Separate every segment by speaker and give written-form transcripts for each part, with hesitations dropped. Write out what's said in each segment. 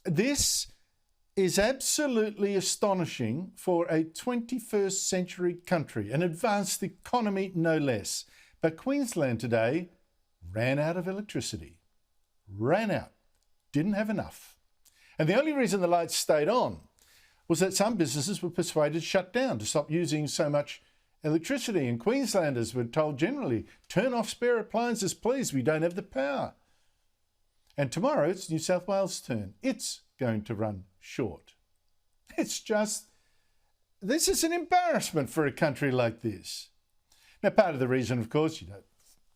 Speaker 1: This is absolutely astonishing for a 21st century country, an advanced economy no less. But Queensland today ran out of electricity. Ran out. Didn't have enough. And the only reason the lights stayed on was that some businesses were persuaded to shut down, to stop using so much electricity. And Queenslanders were told generally, turn off spare appliances, please, we don't have the power. And tomorrow it's New South Wales' turn. It's going to run short. It's just, this is an embarrassment for a country like this. Now, part of the reason, of course,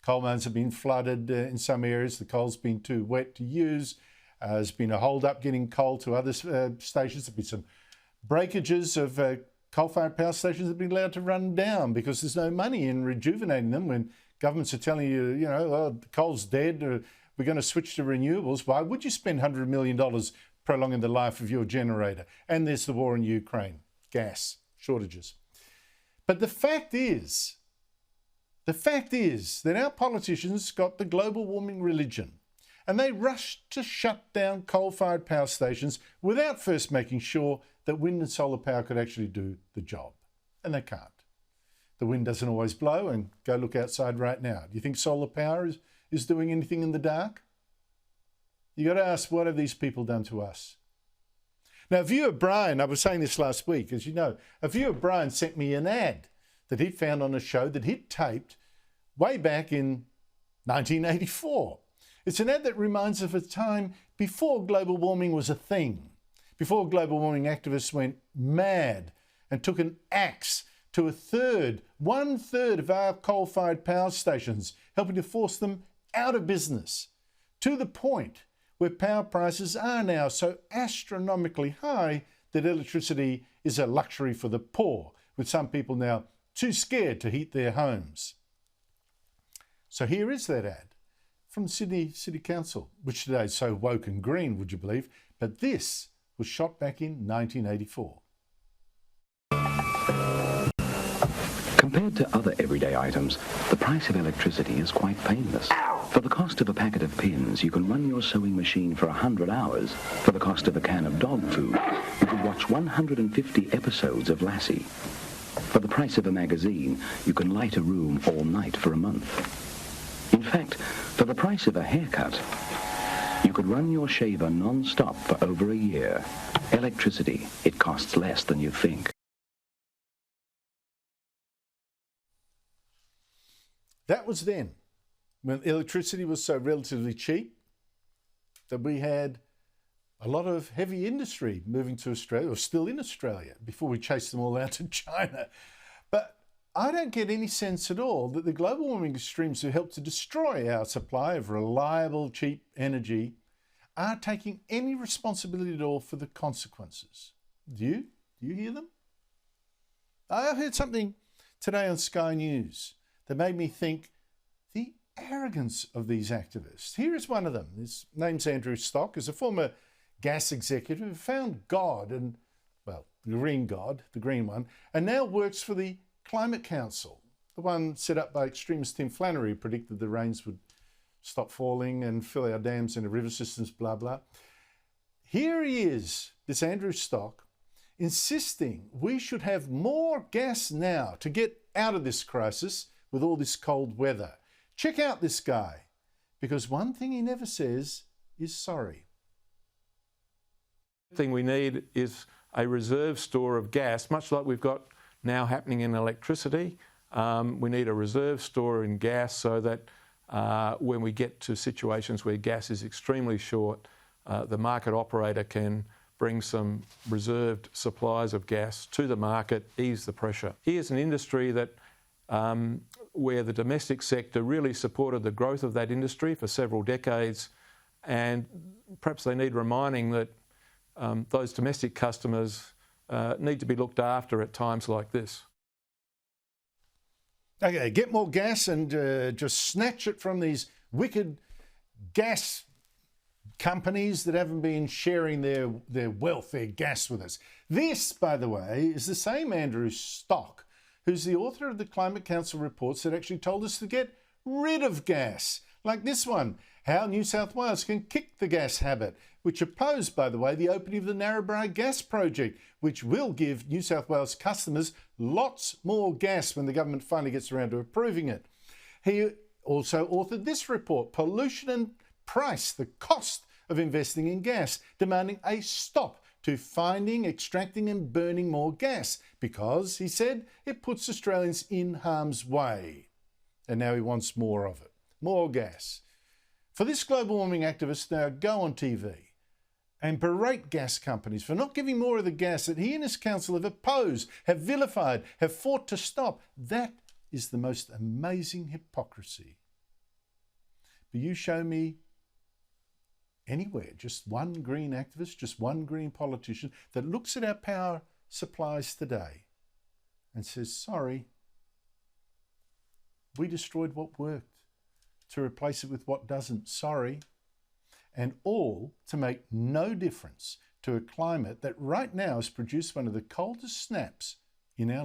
Speaker 1: coal mines have been flooded in some areas. The coal's been too wet to use. There's been a hold-up getting coal to other stations. There's been some breakages of coal-fired power stations that have been allowed to run down because there's no money in rejuvenating them when governments are telling you, oh, the coal's dead, or we're going to switch to renewables. Why would you spend $100 million prolonging the life of your generator? And there's the war in Ukraine, gas shortages. But the fact is that our politicians got the global warming religion, and they rushed to shut down coal-fired power stations without first making sure that wind and solar power could actually do the job. And they can't. The wind doesn't always blow, and go look outside right now. Do you think solar power is doing anything in the dark? You got to ask, what have these people done to us? Now, a viewer, Brian, I was saying this last week, as you know, a viewer, Brian, sent me an ad that he'd found on a show that he'd taped way back in 1984. It's an ad that reminds of a time before global warming was a thing, before global warming activists went mad and took an axe to 1/3 of our coal-fired power stations, helping to force them out of business, to the point where power prices are now so astronomically high that electricity is a luxury for the poor, with some people now too scared to heat their homes. So here is that ad from Sydney City Council, which today is so woke and green, would you believe? But this was shot back in 1984.
Speaker 2: Compared to other everyday items, the price of electricity is quite painless. For the cost of a packet of pins, you can run your sewing machine for 100 hours. For the cost of a can of dog food, you can watch 150 episodes of Lassie. For the price of a magazine, you can light a room all night for a month. In fact, for the price of a haircut, you could run your shaver non-stop for over a year. Electricity, it costs less than you think.
Speaker 1: That was then, when electricity was so relatively cheap that we had a lot of heavy industry moving to Australia, or still in Australia, before we chased them all out to China. But I don't get any sense at all that the global warming extremes who help to destroy our supply of reliable, cheap energy are taking any responsibility at all for the consequences. Do you? Do you hear them? I heard something today on Sky News that made me think the arrogance of these activists. Here is one of them. His name's Andrew Stock. He's a former gas executive who found God, and, well, the green God, the green one, and now works for the Climate Council, the one set up by extremist Tim Flannery, who predicted the rains would stop falling and fill our dams and the river systems, blah, blah. Here he is, this Andrew Stock, insisting we should have more gas now to get out of this crisis with all this cold weather. Check out this guy, because one thing he never says is sorry.
Speaker 3: The thing we need is a reserve store of gas, much like we've got now happening in electricity. We need a reserve store in gas so that when we get to situations where gas is extremely short, the market operator can bring some reserved supplies of gas to the market, ease the pressure. Here's an industry that where the domestic sector really supported the growth of that industry for several decades, and perhaps they need reminding that those domestic customers need to be looked after at times like this.
Speaker 1: Okay, get more gas and just snatch it from these wicked gas companies that haven't been sharing their wealth, their gas with us. This, by the way, is the same Andrew Stock, who's the author of the Climate Council reports that actually told us to get rid of gas, like this one, How New South Wales Can Kick the Gas Habit, which opposed, by the way, the opening of the Narrabri gas project, which will give New South Wales customers lots more gas when the government finally gets around to approving it. He also authored this report, Pollution and Price, the Cost of Investing in Gas, demanding a stop to finding, extracting and burning more gas because, he said, it puts Australians in harm's way. And now he wants more of it, more gas. For this global warming activist now go on TV and berate gas companies for not giving more of the gas that he and his council have opposed, have vilified, have fought to stop. That is the most amazing hypocrisy. But you show me anywhere, just one green activist, just one green politician that looks at our power supplies today and says, sorry, we destroyed what worked to replace it with what doesn't, sorry. And all to make no difference to a climate that right now has produced one of the coldest snaps in our life.